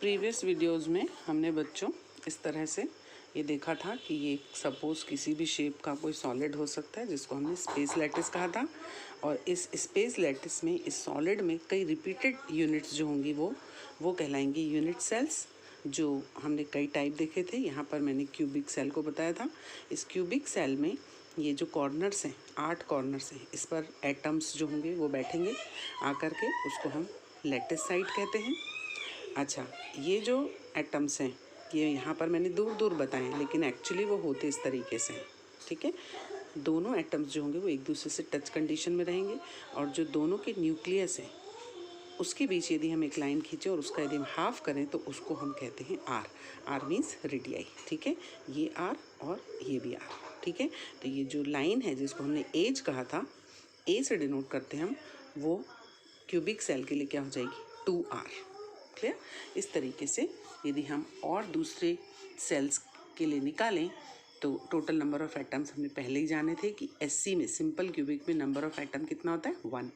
Previous videos में हमने बच्चों इस तरह से ये देखा था कि ये सपोज़ किसी भी शेप का कोई सॉलिड हो सकता है जिसको हमने स्पेस लैटिस कहा था। और इस स्पेस लैटिस में, इस सॉलिड में कई रिपीटेड यूनिट्स जो होंगी वो कहलाएंगी यूनिट सेल्स, जो हमने कई टाइप देखे थे। यहाँ पर मैंने क्यूबिक सेल को बताया था। इस क्यूबिक सेल में ये जो कॉर्नर्स हैं, 8 कॉर्नर्स हैं, इस पर एटम्स जो होंगे वो बैठेंगे आकर के, उसको हम लैटिस साइट कहते हैं। अच्छा, ये जो एटम्स हैं ये यहाँ पर मैंने दूर दूर बताए हैं, लेकिन एक्चुअली वो होते इस तरीके से हैं। ठीक है, दोनों एटम्स जो होंगे वो एक दूसरे से टच कंडीशन में रहेंगे, और जो दोनों के न्यूक्लियस हैं उसके बीच यदि हम एक लाइन खींचें और उसका यदि हम हाफ करें तो उसको हम कहते हैं आर। Are means radii. ठीक है, ये आर और ये भी आर। ठीक है, तो ये जो लाइन है जिसको हमने एज कहा था, ए से डिनोट करते हैं हम, वो क्यूबिक सेल के लिए क्या हो जाएगी, 2r। क्लियर। इस तरीके से यदि हम और दूसरे सेल्स के लिए निकालें तो टोटल नंबर ऑफ़ एटम्स हमने पहले ही जाने थे कि SC में, सिंपल क्यूबिक में, नंबर ऑफ़ एटम कितना होता है, 1।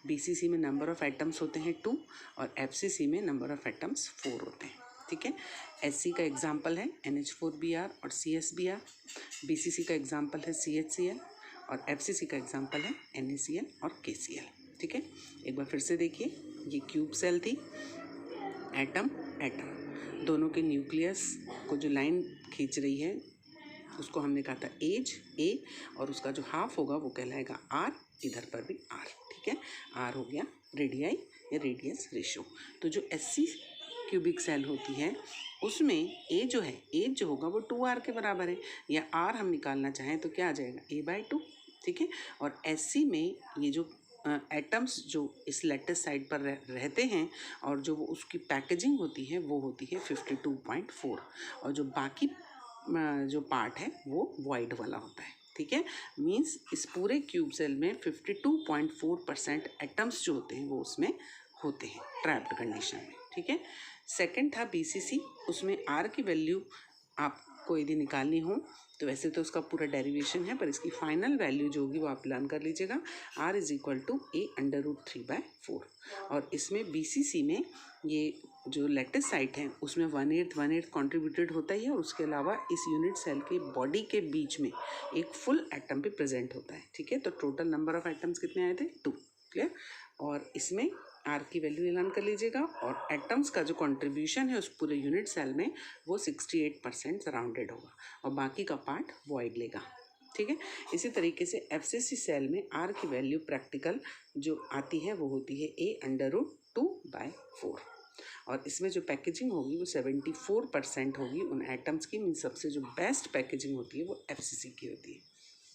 BCC में नंबर ऑफ़ एटम्स होते हैं 2, और FCC में नंबर ऑफ़ एटम्स 4 होते हैं। ठीक है, SC का एग्जाम्पल है NH4Br और CSBr, BCC का एग्जाम्पल है CHCl, और FCC का एग्जाम्पल है NaCl और KCl। ठीक है, एक बार फिर से देखिए, ये क्यूब सेल थी, एटम एटम, दोनों के न्यूक्लियस को जो लाइन खींच रही है उसको हमने कहा था एज, ए, और उसका जो हाफ होगा वो कहलाएगा आर, इधर पर भी आर। ठीक है, आर हो गया रेडियाई या रेडियस रेशो। तो जो SC क्यूबिक सेल होती है उसमें ए जो है, एज जो होगा वो 2r के बराबर है, या आर हम निकालना चाहें तो क्या आ जाएगा, a/2। ठीक है, और SC में ये जो एटम्स जो इस लैटिस साइड पर रहते हैं और जो वो उसकी पैकेजिंग होती है वो होती है 52.4, और जो बाकी जो पार्ट है वो वाइड वाला होता है। ठीक है, मींस इस पूरे क्यूब सेल में 52.4% एटम्स जो होते हैं वो उसमें होते हैं ट्रैप्ड कंडीशन में। ठीक है, सेकंड था BCC, उसमें R की वैल्यू आपको यदि निकालनी हो तो वैसे तो उसका पूरा डेरिवेशन है, पर इसकी फाइनल वैल्यू जो होगी वो आप लर्न कर लीजिएगा, R = A√3/4। और इसमें BCC में ये जो लैटिस साइट है उसमें 1/8 कंट्रीब्यूटेड होता ही है, और उसके अलावा इस यूनिट सेल के बॉडी के बीच में एक फुल एटम भी प्रेजेंट होता है। ठीक है, तो टोटल नंबर ऑफ एटम्स कितने आए थे, 2। क्लियर, और इसमें आर की वैल्यू ऐलान कर लीजिएगा, और एटम्स का जो कंट्रीब्यूशन है उस पूरे यूनिट सेल में वो 68% सराउंडेड होगा, और बाकी का पार्ट वॉइड लेगा। ठीक है, इसी तरीके से FCC सेल में आर की वैल्यू प्रैक्टिकल जो आती है वो होती है A√2/4, और इसमें जो पैकेजिंग होगी वो 74% होगी उन एटम्स की। मीन सबसे जो बेस्ट पैकेजिंग होती है वो FCC की होती है।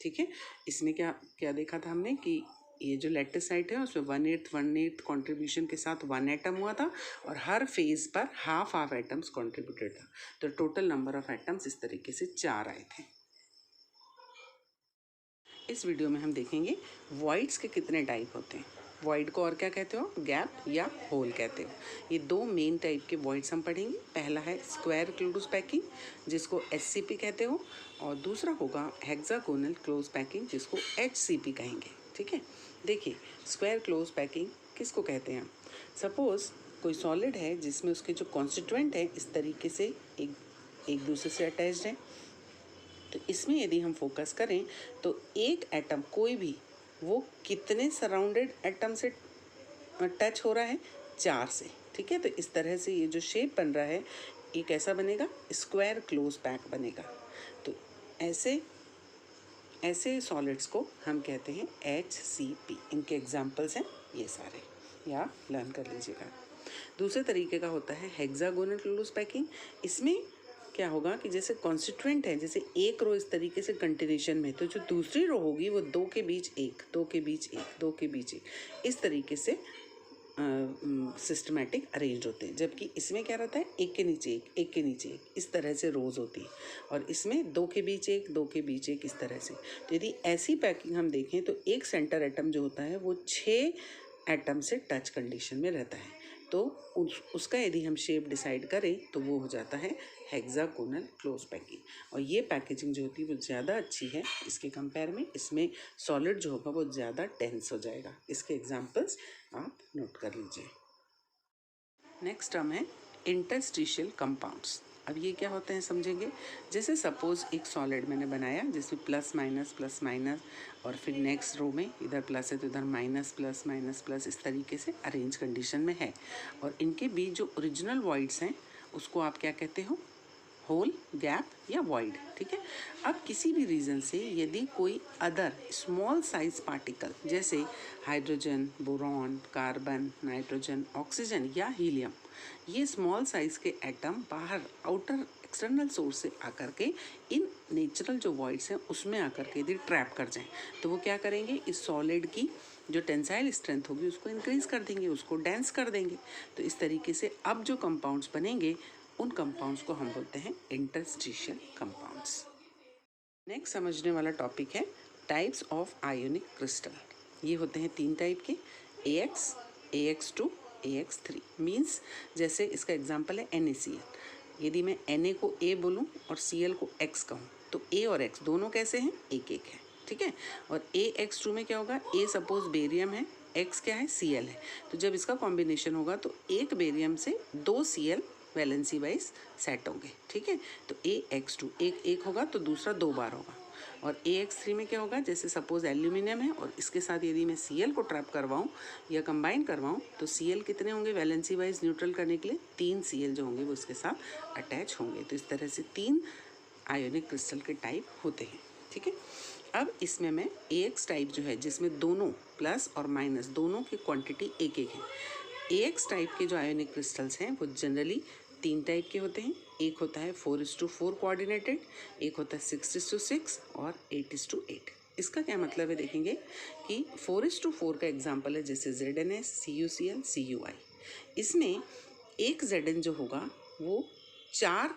ठीक है, इसमें क्या क्या देखा था हमने कि ये जो लैटिस साइट है उसमें 1/8 कंट्रीब्यूशन के साथ 1 एटम हुआ था, और हर फेज पर हाफ एटम्स कंट्रीब्यूटेड था। तो टोटल नंबर ऑफ एटम्स इस तरीके से 4 आए थे। इस वीडियो में हम देखेंगे वॉइड्स के कितने टाइप होते हैं। वॉइड को और क्या कहते हो, गैप या होल कहते हो। ये 2 मेन टाइप के वॉइड्स हम पढ़ेंगे। पहला है स्क्वायर क्लोज पैकिंग जिसको SCP कहते हो, और दूसरा होगा हेक्सागोनल क्लोज पैकिंग जिसको HCP कहेंगे। ठीक है, देखिए स्क्वायर क्लोज पैकिंग किसको कहते हैं। सपोज़ कोई सॉलिड है जिसमें उसके जो कॉन्स्टिट्यूएंट है इस तरीके से एक दूसरे से अटैच्ड है, तो इसमें यदि हम फोकस करें तो एक एटम कोई भी वो कितने सराउंडेड एटम से टच हो रहा है, 4 से। ठीक है, तो इस तरह से ये जो शेप बन रहा है ये कैसा बनेगा, स्क्वायर क्लोज पैक बनेगा। तो ऐसे सॉलिड्स को हम कहते हैं HCP। इनके एग्जाम्पल्स हैं ये सारे, या लर्न कर लीजिएगा। दूसरे तरीके का होता है हेक्सागोनल क्लोज पैकिंग। इसमें क्या होगा कि जैसे कॉन्स्टिट्यूएंट है, जैसे एक रो इस तरीके से कंटिन्यूशन में, तो जो दूसरी रो होगी वो 2 के बीच 1, 2 के बीच 1, 2 के बीच 1, इस तरीके से सिस्टमेटिक अरेंज होते हैं। जबकि इसमें क्या रहता है, एक के नीचे एक, एक के नीचे एक, इस तरह से रोज होती है, और इसमें 2 के बीच 1, 2 के बीच 1, इस तरह से। तो यदि ऐसी पैकिंग हम देखें तो एक सेंटर एटम जो होता है वो 6 एटम से टच कंडीशन में रहता है, तो उसका यदि हम शेप डिसाइड करें तो वो हो जाता है हेक्सागोनल क्लोज पैकिंग। और ये पैकेजिंग जो होती है वो ज़्यादा अच्छी है इसके कंपेयर में। इसमें सॉलिड जो होगा वो ज़्यादा डेंस हो जाएगा। इसके एग्जांपल्स आप नोट कर लीजिए। नेक्स्ट टर्म है इंटरस्टिशियल कंपाउंड्स। अब ये क्या होते हैं समझेंगे। जैसे सपोज एक सॉलिड मैंने बनाया जिसमें प्लस माइनस और फिर नेक्स्ट रो में इधर प्लस है तो इधर माइनस प्लस इस तरीके से अरेंज कंडीशन में है, और इनके बीच जो ओरिजिनल वॉइड्स हैं उसको आप क्या कहते हो, होल, गैप या वॉइड। ठीक है। अब किसी भी रीज़न से यदि कोई अदर स्मॉल साइज पार्टिकल जैसे hydrogen, boron, carbon, nitrogen, oxygen या हीलियम, ये स्मॉल साइज के एटम बाहर आउटर एक्सटर्नल सोर्स से आकर के इन नेचुरल जो वॉइड्स हैं उसमें आकर के यदि ट्रैप कर जाएं तो वो क्या करेंगे, इस सॉलिड की जो टेंसाइल स्ट्रेंथ होगी उसको इंक्रीज कर देंगे, उसको डेंस कर देंगे। तो इस तरीके से अब जो कंपाउंड्स बनेंगे उन कंपाउंड्स को हम बोलते हैं इंटरस्टिशियल कंपाउंड्स। नेक्स्ट समझने वाला टॉपिक है टाइप्स ऑफ आयोनिक क्रिस्टल। ये होते हैं 3 टाइप के, AX, AX2, AX3। मीन्स जैसे इसका एग्जांपल है NaCl। यदि मैं Na को A बोलूँ और Cl को X कहूँ तो A और X दोनों कैसे हैं, एक एक है। ठीक है। और AX2 में क्या होगा, A सपोज बेरियम है, X क्या है, Cl है। तो जब इसका कॉम्बिनेशन होगा तो एक बेरियम से 2 Cl वैलेंसी वाइज सेट होंगे। ठीक है। तो AX2 एक एक होगा तो दूसरा 2 बार होगा। और AX3 में क्या होगा, जैसे सपोज एल्यूमिनियम है और इसके साथ यदि मैं Cl को ट्रैप करवाऊँ या कंबाइन करवाऊँ तो Cl कितने होंगे वैलेंसी वाइज न्यूट्रल करने के लिए, 3 Cl जो होंगे वो इसके साथ अटैच होंगे। तो इस तरह से 3 आयोनिक क्रिस्टल के टाइप होते हैं। ठीक है। अब इसमें मैं AX टाइप जो है जिसमें दोनों प्लस और माइनस दोनों की क्वांटिटी एक एक है। AX टाइप के जो आयोनिक क्रिस्टल्स हैं वो जनरली 3 टाइप के होते हैं। एक होता है 4:4 कोऑर्डिनेटेड, एक होता है 6:6 और 8:8। इसका क्या मतलब है देखेंगे कि 4:4 का एग्जाम्पल है जैसे ZnS, CuCl, CuI। इसमें एक Zn जो होगा वो 4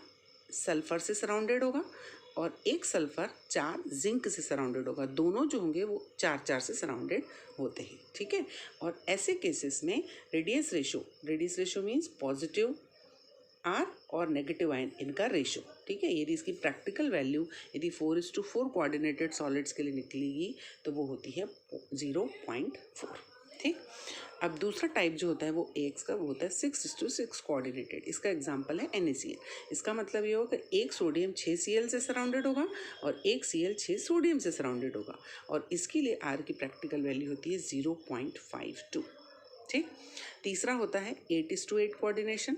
सल्फर से सराउंडेड होगा और एक सल्फर 4 जिंक से सराउंडेड होगा। दोनों जो होंगे वो 4-4 से सराउंडेड होते हैं। ठीक है। और ऐसे केसेस में radius ratio means positive R और नेगेटिव आयन इनका रेशो। ठीक है। यदि इसकी प्रैक्टिकल वैल्यू यदि 4:4 कोऑर्डिनेटेड सॉलिड्स के लिए निकलेगी तो वो होती है 0.4। ठीक। अब दूसरा टाइप जो होता है वो AX का, वो होता है 6:6 कोऑर्डिनेटेड। इसका एग्जांपल है NaCl। इसका मतलब ये होगा कि एक सोडियम 6 Cl से सराउंडेड होगा और एक Cl 6 सोडियम से सराउंडेड होगा और इसके लिए R की प्रैक्टिकल वैल्यू होती है 0.52। ठीक। तीसरा होता है 8:8 कोऑर्डिनेशन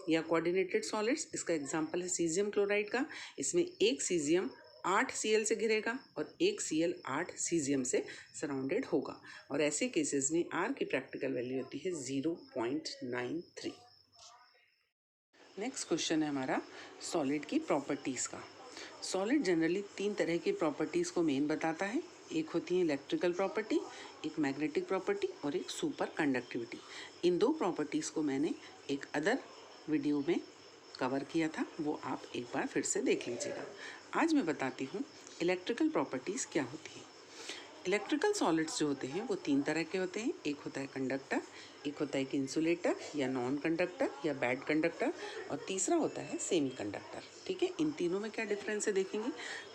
या कोऑर्डिनेटेड सॉलिड्स। इसका एग्जांपल है सीजियम क्लोराइड का। इसमें एक सीजियम 8 Cl से घिरेगा और एक Cl 8 सीजियम से सराउंडेड होगा और ऐसे केसेस में R की प्रैक्टिकल वैल्यू होती है 0.93। नेक्स्ट क्वेश्चन है हमारा सॉलिड की प्रॉपर्टीज़ का। सॉलिड जनरली 3 तरह की प्रॉपर्टीज़ को मेन बताता है। एक होती है इलेक्ट्रिकल प्रॉपर्टी, एक मैग्नेटिक प्रॉपर्टी और एक सुपर कंडक्टिविटी। इन 2 प्रॉपर्टीज़ को मैंने एक अदर वीडियो में कवर किया था, वो आप एक बार फिर से देख लीजिएगा। आज मैं बताती हूँ इलेक्ट्रिकल प्रॉपर्टीज़ क्या होती है। इलेक्ट्रिकल सॉलिड्स जो होते हैं वो 3 तरह के होते हैं। एक होता है कंडक्टर, एक होता है एक इंसुलेटर या नॉन कंडक्टर या बैड कंडक्टर और तीसरा होता है सेमी कंडक्टर। ठीक है। इन तीनों में क्या डिफरेंस है देखेंगे।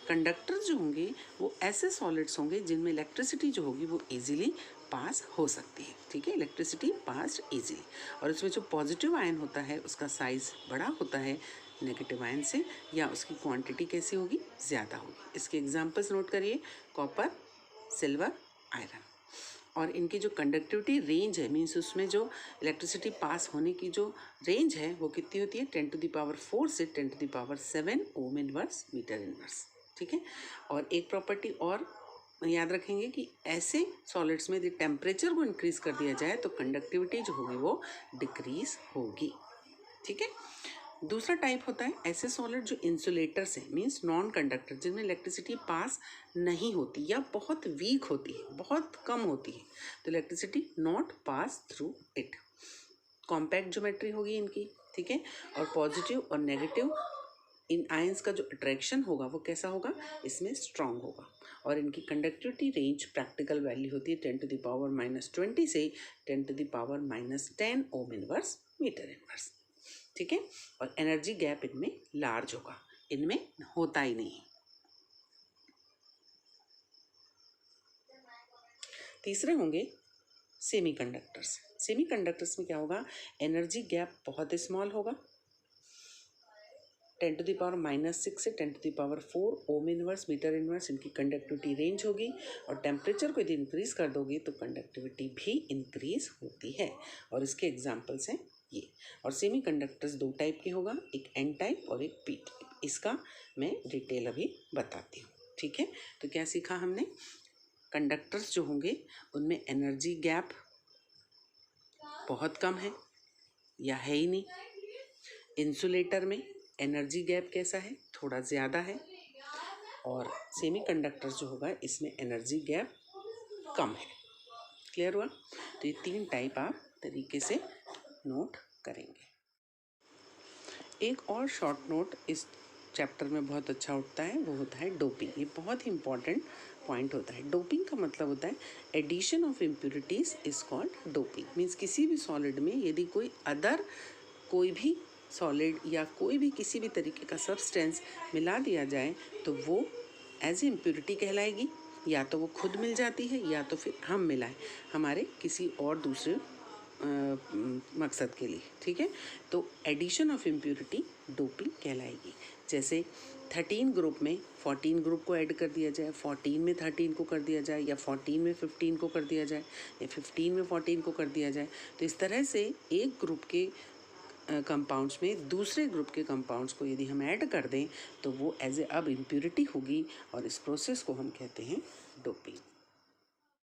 कंडक्टर जो होंगे वो ऐसे सॉलिड्स होंगे जिनमें इलेक्ट्रिसिटी जो होगी वो ईजिली पास हो सकती है। ठीक है। इलेक्ट्रिसिटी पास ईजिली, और इसमें जो पॉजिटिव आयन होता है उसका साइज बड़ा होता है नेगेटिव आयन से, या उसकी क्वांटिटी कैसी होगी, ज़्यादा होगी। इसके एग्जांपल्स नोट करिए, कॉपर, सिल्वर, आयरन। और इनकी जो कंडक्टिविटी रेंज है मीन्स उसमें जो इलेक्ट्रिसिटी पास होने की जो रेंज है वो कितनी होती है, 10⁴ से 10⁷ ओम इनवर्स मीटर इनवर्स। ठीक है। और एक प्रॉपर्टी और याद रखेंगे कि ऐसे सॉलिड्स में यदि टेम्परेचर को इंक्रीज कर दिया जाए तो कंडक्टिविटी जो होगी वो डिक्रीज होगी। ठीक है। दूसरा टाइप होता है ऐसे सॉलिड जो इंसुलेटर्स हैं मीन्स नॉन कंडक्टर, जिनमें इलेक्ट्रिसिटी पास नहीं होती या बहुत वीक होती है, बहुत कम होती है, तो electricity not pass through it. Compact geometry होगी इनकी। ठीक है। और पॉजिटिव और नेगेटिव इन आयंस का जो अट्रैक्शन होगा वो कैसा होगा, इसमें स्ट्रांग होगा। और इनकी कंडक्टिविटी रेंज प्रैक्टिकल वैल्यू होती है 10⁻⁻20 से 10⁻⁻10 ओम इनवर्स मीटर इनवर्स। ठीक है। और एनर्जी गैप इनमें लार्ज होगा, इनमें होता ही नहीं। तीसरे होंगे सेमीकंडक्टर्स। सेमीकंडक्टर्स में क्या होगा, एनर्जी गैप बहुत स्मॉल होगा, 10⁻⁻6 से 10⁻⁴ ओम इनवर्स मीटर इनवर्स इनकी कंडक्टिविटी रेंज होगी। और टेम्परेचर को यदि इंक्रीज़ कर दोगे तो कंडक्टिविटी भी इंक्रीज़ होती है। और इसके एग्जांपल्स हैं ये। और सेमी कंडक्टर्स दो टाइप के होगा, एक एन टाइप और एक पी टाइप। इसका मैं डिटेल अभी बताती हूँ, ठीक है। तो क्या सीखा हमने? कंडक्टर्स जो होंगे उनमें एनर्जी गैप बहुत कम है या है ही नहीं। इंसुलेटर में एनर्जी गैप कैसा है? थोड़ा ज़्यादा है। और सेमीकंडक्टर्स जो होगा इसमें एनर्जी गैप कम है। क्लियर हुआ? तो ये तीन टाइप आप तरीके से नोट करेंगे। एक और शॉर्ट नोट इस चैप्टर में बहुत अच्छा उठता है, वो होता है डोपिंग। ये बहुत ही इंपॉर्टेंट पॉइंट होता है। डोपिंग का मतलब होता है addition of impurities is called doping. Means किसी भी सॉलिड में यदि कोई भी सॉलिड या कोई भी किसी भी तरीके का सब्सटेंस मिला दिया जाए तो वो एज ए इम्प्योरिटी कहलाएगी। या तो वो खुद मिल जाती है या तो फिर हम मिलाएं हमारे किसी और दूसरे मकसद के लिए, ठीक है। तो एडिशन ऑफ इम्प्योरिटी डोपिंग कहलाएगी। जैसे 13 ग्रुप में 14 ग्रुप को ऐड कर दिया जाए, 14 में 13 को कर दिया जाए, या 14 में 15 को कर दिया जाए, या 15 में 14 को कर दिया जाए। तो इस तरह से एक ग्रुप के कंपाउंड्स में दूसरे ग्रुप के कंपाउंड्स को यदि हम ऐड कर दें तो वो एज ए अब इम्प्योरिटी होगी और इस प्रोसेस को हम कहते हैं डोपिंग।